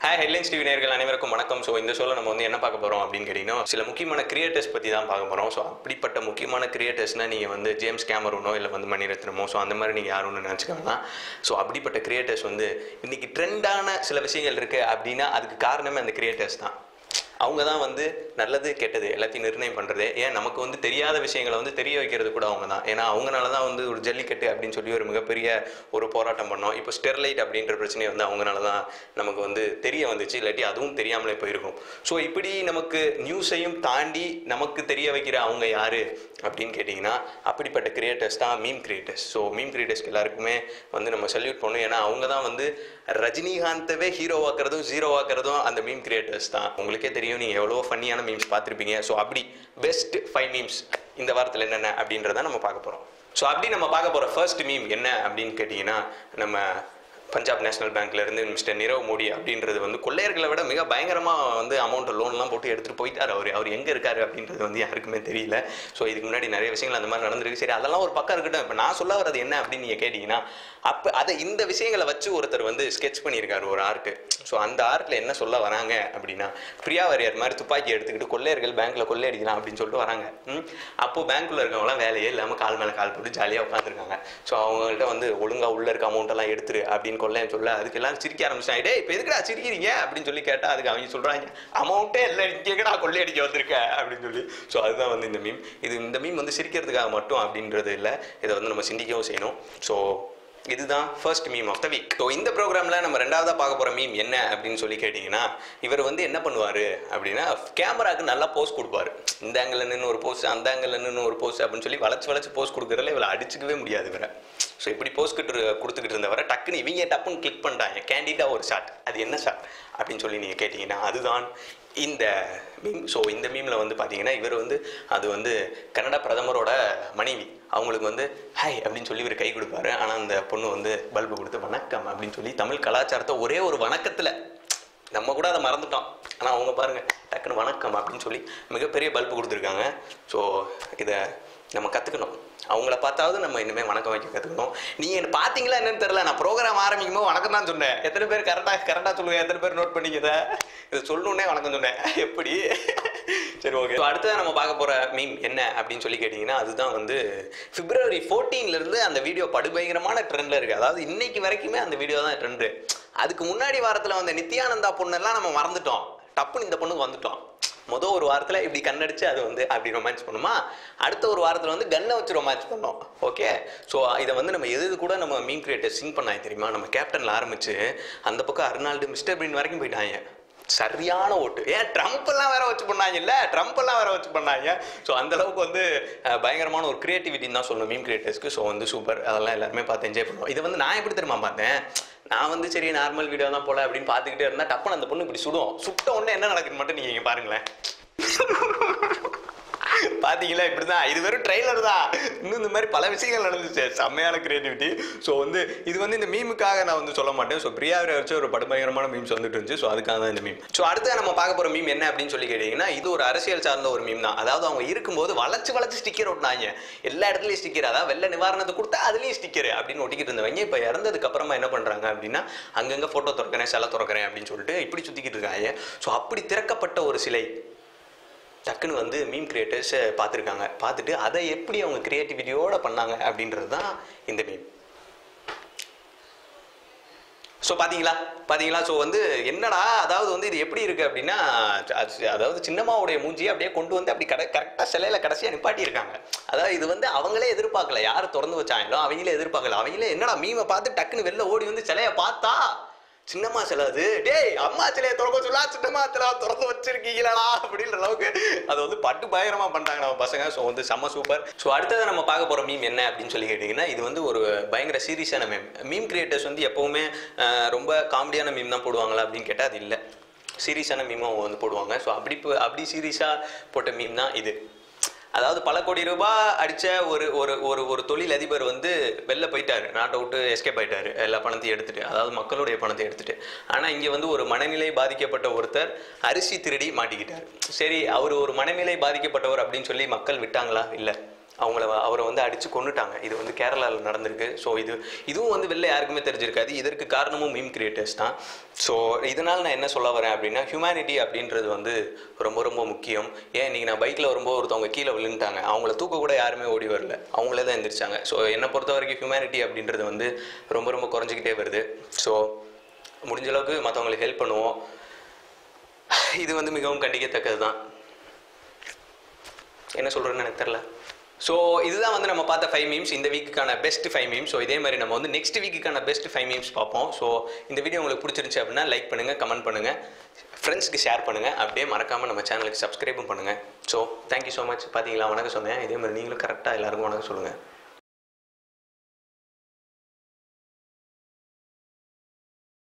Hi headlines TV நேயர்கள் அனைவருக்கும் வணக்கம். ஸோ இந்த ஷோவில் நம்ம வந்து என்ன பார்க்க போகிறோம் அப்படின்னு கேட்டிங்கன்னா சில முக்கியமான கிரியேட்டர்ஸ் பற்றி தான் பார்க்க போகிறோம். ஸோ அப்படிப்பட்ட முக்கியமான கிரியேட்டர்ஸ்னால் நீங்கள் வந்து ஜேம்ஸ் கேமரூனோ இல்லை வந்து மணிரத்னமோ ஸோ அந்த மாதிரி நீங்கள் யாரும் நினச்சிக்கலாம். ஸோ அப்படிப்பட்ட கிரியேட்டர்ஸ் வந்து இன்றைக்கி ட்ரெண்டான சில விஷயங்கள் இருக்குது அப்படின்னா அதுக்கு காரணமே அந்த கிரியேட்டர்ஸ் தான். அவங்க தான் வந்து நல்லது கெட்டது எல்லாத்தையும் நிர்ணயம் பண்ணுறது. ஏன் நமக்கு வந்து தெரியாத விஷயங்களை வந்து தெரிய வைக்கிறது கூட அவங்க தான். ஏன்னா அவங்களால தான் வந்து ஒரு ஜல்லிக்கட்டு அப்படின்னு சொல்லி ஒரு மிகப்பெரிய ஒரு போராட்டம் பண்ணோம். இப்போ ஸ்டெர்லைட் அப்படின்ற பிரச்சனையை வந்து அவங்களால தான் நமக்கு வந்து தெரிய வந்துச்சு, இல்லாட்டி அதுவும் தெரியாமலே போயிருக்கும். ஸோ இப்படி நமக்கு நியூஸையும் தாண்டி நமக்கு தெரிய வைக்கிற அவங்க யார் அப்படின்னு கேட்டிங்கன்னா அப்படிப்பட்ட கிரியேட்டர்ஸ் தான் மீம் கிரியேட்டர்ஸ். ஸோ மீம் கிரியேட்டர்ஸ்க்கு எல்லாருக்குமே வந்து நம்ம சல்யூட் பண்ணணும். ஏன்னா அவங்க தான் வந்து ரஜினிகாந்தவே ஹீரோவாக்குறதும் ஜீரோவாக்குறதும் அந்த மீம் கிரியேட்டர்ஸ் தான். உங்களுக்கே தெரியும், நீங்கள் எவ்வளோ ஃபன்னியான மீம்ஸ் பார்த்துருப்பீங்க. ஸோ அப்படி பெஸ்ட் 5 மீம்ஸ் இந்த வாரத்தில் என்னென்ன அப்படின்றத நம்ம பார்க்க போகிறோம். ஸோ அப்படி நம்ம பார்க்க போகிற ஃபர்ஸ்ட் மீம் என்ன அப்படின்னு கேட்டிங்கன்னா, நம்ம பஞ்சாப் நேஷனல் பேங்க்லேருந்து மிஸ்டர் நிரவ் மோடி அப்படின்றது வந்து கொள்ளையர்களை விட மிக பயங்கரமாக வந்து அமௌண்ட் லோன்லாம் போட்டு எடுத்துகிட்டு போயிட்டார். அவர் எங்கே இருக்காரு அப்படின்றது வந்து யாருக்குமே தெரியல. ஸோ இதுக்கு முன்னாடி நிறைய விஷயங்கள் அந்த மாதிரி நடந்திருக்கு. சரி, அதெல்லாம் ஒரு பக்கம் இருக்கட்டும். இப்போ நான் சொல்ல வரது என்ன அப்படின்னு நீங்கள் கேட்டிங்கன்னா, அப்போ அதை இந்த விஷயங்களை வச்சு ஒருத்தர் வந்து ஸ்கெட்ச் பண்ணியிருக்காரு ஒரு ஆர்ட்டு. ஸோ அந்த ஆர்ட்டில் என்ன சொல்ல வராங்க அப்படின்னா, பிரியா வாரியர் மாதிரி துப்பாக்கி எடுத்துக்கிட்டு கொள்ளையர்கள் பேங்க்கில் கொள்ளையடிக்கலாம் அப்படின்னு சொல்லிட்டு வராங்க. அப்போது பேங்க்கில் இருக்கவங்களாம் வேலையே இல்லாமல் கால் மேலே கால் போட்டு ஜாலியாக உட்காந்துருக்காங்க. ஸோ அவங்கள்ட்ட வந்து ஒழுங்காக உள்ளே இருக்க அமௌண்ட்டெல்லாம் எடுத்துரு அப்படின்னு கொள்ளையன் சொல்ல, அதுக்கு எல்லாம் சிரிக்க ஆரம்பிச்சாங்க. டே இப்போ எதுக்குடா சிரிக்கிறீங்க அப்படின்னு சொல்லி கேட்டால் அதுக்கு அவங்க சொல்கிறாங்க, அமௌண்ட்டே இல்லை, இங்கேடா கொள்ளையடிக்க வந்திருக்கேன் அப்படின்னு சொல்லி. ஸோ அதுதான் வந்து இந்த மீம். இந்த மீம் வந்து சிரிக்கிறதுக்காக மட்டும் அப்படின்றது இல்லை, இதை வந்து நம்ம சிந்திக்கவும் செய்யணும். ஸோ இதுதான் first meme of the week. So இந்த ப்ரோக்ராமில் நம்ம ரெண்டாவதாக பார்க்க போகிற மீம் என்ன அப்படின்னு சொல்லி கேட்டிங்கன்னா, இவர் வந்து என்ன பண்ணுவார் அப்படின்னா கேமராவுக்கு நல்லா போஸ் கொடுப்பாரு. இந்த ஆங்கிள் நின்று ஒரு போஸ், அந்த ஆங்கிள் நின்று ஒரு போஸ் அப்படின்னு சொல்லி வளைச்சு போஸ் கொடுக்குறதுல இவரை அடிச்சுக்கவே முடியாது இவரை. ஸோ இப்படி போஸ் கொடுத்துக்கிட்டு இருந்தவரை டக்குன்னு இவங்க டப்புன்னு கிளிக் பண்ணிட்டாங்க, கேண்டிடாக ஒரு ஷாட். அது என்ன ஷாட் அப்படின்னு சொல்லி நீங்கள் கேட்டிங்கன்னா அதுதான் இந்த மீம். ஸோ இந்த மீமில் வந்து பார்த்தீங்கன்னா இவர் வந்து அது வந்து கனடா பிரதமரோட மனைவி, அவங்களுக்கு வந்து ஹாய் அப்படின்னு சொல்லி இவர் கை கொடுப்பாரு. ஆனால் அந்த பொண்ணு வந்து பல்பு கொடுத்து வணக்கம் அப்படின்னு சொல்லி தமிழ் கலாச்சாரத்தை ஒரே ஒரு வணக்கத்தில் நம்ம கூட அதை மறந்துட்டோம். ஆனால் அவங்க பாருங்கள் டக்குன்னு வணக்கம் அப்படின்னு சொல்லி மிகப்பெரிய பல்பு கொடுத்துருக்காங்க. ஸோ இதை நம்ம கற்றுக்கணும். அவங்கள பார்த்தாவது நம்ம இனிமேல் வணக்கம் வைக்க கற்றுக்கணும். நீங்கள் என்ன பார்த்தீங்களா என்னன்னு தெரியல, நான் ப்ரோக்ராம் ஆரம்பிக்கும் போது வணக்கம் தான் சொன்னேன். எத்தனை பேர் கரெக்டாக சொல்லுவேன், எத்தனை பேர் நோட் பண்ணிக்கிறத இதை சொல்லணுன்னே வணக்கம் சொன்னேன். எப்படி சரி, ஓகே. அடுத்ததான் நம்ம பார்க்க போகிற மீம் என்ன அப்படின்னு சொல்லி கேட்டிங்கன்னா, அதுதான் வந்து February 14 அந்த வீடியோ படுபயங்கரமான ட்ரெண்டில் இருக்குது. அதாவது இன்னைக்கு வரைக்குமே அந்த வீடியோ தான் ட்ரெண்டு. அதுக்கு முன்னாடி வாரத்தில் வந்த நித்யானந்தா பொண்ணெல்லாம் நம்ம மறந்துட்டோம், டப்புன்னு இந்த பொண்ணுக்கு வந்துட்டோம். மொதல் ஒரு வாரத்தில் இப்படி கண்ணடிச்சு அது வந்து அப்படி ரொமான்ஸ் பண்ணுமா, அடுத்த ஒரு வாரத்தில் வந்து கன்னை வச்சு ரொமான்ஸ் பண்ணோம். ஓகே. ஸோ இதை வந்து நம்ம எது கூட நம்ம மீம் கிரியேட்டர் சிங் பண்ணாங்க தெரியுமா, நம்ம கேப்டனில் ஆரம்பித்து அந்த பக்கம் அர்னால்டு மிஸ்டர் பீன் வரைக்கும் போயிட்டாங்க. சரியான ஓட்டு. ஏன் ட்ரம்ப்லாம் வேற வச்சு பண்ணாங்க, இல்லை ட்ரம்ப்லாம் வேற வச்சு பண்ணாங்க. ஸோ அந்தளவுக்கு வந்து பயங்கரமான ஒரு கிரியேட்டிவிட்டின்னு தான் சொல்லணும் மீம் கிரியேட்டர்ஸ்க்கு. ஸோ வந்து சூப்பர், அதெல்லாம் எல்லாருமே பார்த்து என்ஜாய் பண்ணுவோம். இதை வந்து நான் எப்படி தெரியுமா பார்த்தேன், நான் வந்து சரி நார்மல் வீடியோ தான் போல அப்படின்னு பார்த்துக்கிட்டே இருந்தால் டப்புன்னு அந்த பொண்ணு இப்படி சுட்ட உடனே என்ன நடக்குன்னு மட்டும் நீங்கள் இங்கே பாருங்களேன். பார்த்தீங்களா, இப்படி தான், இது வெறும் ட்ரெய்லர் தான், இன்னும் இந்த மாதிரி பல விஷயங்கள் நடந்துச்சு. செம்மையான கிரியேட்டிவிட்டி. ஸோ வந்து இது வந்து இந்த மீமுக்காக நான் வந்து சொல்ல மாட்டேன். ஸோ பிரியாவை வச்சு ஒரு படுபயங்கரமான மீம்ஸ் வந்துட்டு இருந்துச்சு. ஸோ அதுக்காக தான் இந்த மீம். ஸோ அடுத்து நம்ம பார்க்க போகிற மீம் என்ன அப்படின்னு சொல்லி கேட்டிங்கன்னா, இது ஒரு அரசியல் சார்ந்த ஒரு மீம் தான். அதாவது அவங்க இருக்கும்போது வளைச்சு ஸ்டிக்கர் ஒட்டினாங்க, எல்லா இடத்துலையும் ஸ்டிக்கர். அதாவது வெள்ள நிவாரணத்தை கொடுத்தா அதுலேயும் ஸ்டிக்கர் அப்படின்னு ஒட்டிக்கிட்டு இருந்தவங்க இப்போ இறந்ததுக்கு அப்புறமா என்ன பண்ணுறாங்க அப்படின்னா, அங்கங்கே ஃபோட்டோ திறக்கிறேன், சிலை திறக்கிறேன் அப்படின்னு சொல்லிட்டு இப்படி சுற்றிக்கிட்டு இருக்காங்க. ஸோ அப்படி திறக்கப்பட்ட ஒரு சிலை டக்குன்னு வந்து மீம் கிரியேட்டர்ஸ் பார்த்துருக்காங்க. பார்த்துட்டு அதை எப்படி அவங்க கிரியேட்டிவிட்டியோடு பண்ணாங்க அப்படின்றது தான் இந்த மீம். ஸோ பார்த்தீங்களா. ஸோ வந்து என்னடா, அதாவது வந்து இது எப்படி இருக்குது அப்படின்னா, அதாவது சின்னம்மாவுடைய மூஞ்சியை அப்படியே கொண்டு வந்து அப்படி கரெக்டாக சிலையில் கடைசியாக நிப்பாட்டியிருக்காங்க. அதாவது இது வந்து அவங்களே எதிர்பார்க்கல, யார் திறந்து வச்சாங்களோ அவங்களே எதிர்பார்க்கல. அவங்களே என்னடா மீமை பார்த்து டக்குன்னு வெளில ஓடி வந்து சிலையை பார்த்தா சின்னம்மா சிலை, அது டேய் அம்மா சிலையை திறக்க சொல்லா, சின்னம்மா சிலை திறந்து வச்சிருக்கீங்களா அப்படின்ற அளவுக்கு அதை வந்து பட்டு பயங்கரமாக பண்ணிட்டாங்க நம்ம பசங்க. ஸோ வந்து செம்ம சூப்பர். ஸோ அடுத்ததை நம்ம பார்க்க போகிற மீம் என்ன அப்படின்னு சொல்லி கேட்டிங்கன்னா, இது வந்து ஒரு பயங்கர சீரியஸான மீம். மீம் கிரியேட்டர்ஸ் வந்து எப்போவுமே ரொம்ப காமெடியான மீம் தான் போடுவாங்களா அப்படின்னு கேட்டால் அது இல்லை, சீரியஸான மீமும் அவங்க வந்து போடுவாங்க. ஸோ அப்படி சீரியஸாக போட்ட மீம் தான் இது. அதாவது பல கோடி ரூபாய் அடித்த ஒரு தொழில் அதிபர் வந்து வெளில போயிட்டார், நாட்டை விட்டு எஸ்கேப் ஆகிட்டார், எல்லா பணத்தையும் எடுத்துகிட்டு, அதாவது மக்களுடைய பணத்தை எடுத்துகிட்டு. ஆனால் இங்கே வந்து ஒரு மனநிலை பாதிக்கப்பட்ட ஒருத்தர் அரிசி திருடி மாட்டிக்கிட்டார். சரி, அவர் ஒரு மனநிலை பாதிக்கப்பட்டவர் அப்படின்னு சொல்லி மக்கள் விட்டாங்களா? இல்லை. அவரை வந்து அடித்து கொன்னுட்டாங்க. இது வந்து கேரளாவில் நடந்திருக்கு. ஸோ இதுவும் வந்து வெளில யாருக்குமே தெரிஞ்சிருக்காது. இதற்கு காரணமும் மீம் கிரியேட்டர்ஸ் தான். ஸோ இதனால் நான் என்ன சொல்ல வரேன் அப்படின்னா, ஹியூமனிட்டி அப்படின்றது வந்து ரொம்ப ரொம்ப முக்கியம். ஏன் இன்றைக்கி நான் பைக்கில் வரும்போது ஒருத்தவங்க கீழே விழுந்துட்டாங்க, அவங்கள தூக்க கூட யாருமே ஓடி வரல, அவங்களே தான் எந்திரிச்சாங்க. ஸோ என்னை பொறுத்த வரைக்கும் ஹியூமனிட்டி அப்படின்றது வந்து ரொம்ப ரொம்ப குறைஞ்சிக்கிட்டே வருது. ஸோ முடிஞ்ச அளவுக்கு மற்றவங்களுக்கு ஹெல்ப் பண்ணுவோம். இது வந்து மிகவும் கண்டிக்கத்தக்கது தான். என்ன சொல்கிறேன்னு எனக்கு தெரில. ஸோ இதுதான் வந்து நம்ம பார்த்த 5 மீம்ஸ், இந்த வீக்குக்கான பெஸ்ட் 5 மீம்ஸ். ஸோ இதே மாதிரி நம்ம வந்து நெக்ஸ்ட் வீக்குக்கான பெஸ்ட் 5 மீம்ஸ் பார்ப்போம். ஸோ இந்த வீடியோ உங்களுக்கு பிடிச்சிருந்துச்சு அப்படின்னா லைக் பண்ணுங்கள், கமெண்ட் பண்ணுங்கள், ஃப்ரெண்ட்ஸ்க்கு ஷேர் பண்ணுங்கள், அப்படியே மறக்காமல் நம்ம சேனலுக்கு சப்ஸ்கிரைபும் பண்ணுங்கள். So thank you so much. பார்த்தீங்களா, வணக்கம் சொன்னேன். இதே மாதிரி நீங்களும் கரெக்டாக எல்லாருக்கும் வணக்கம் சொல்லுங்கள்.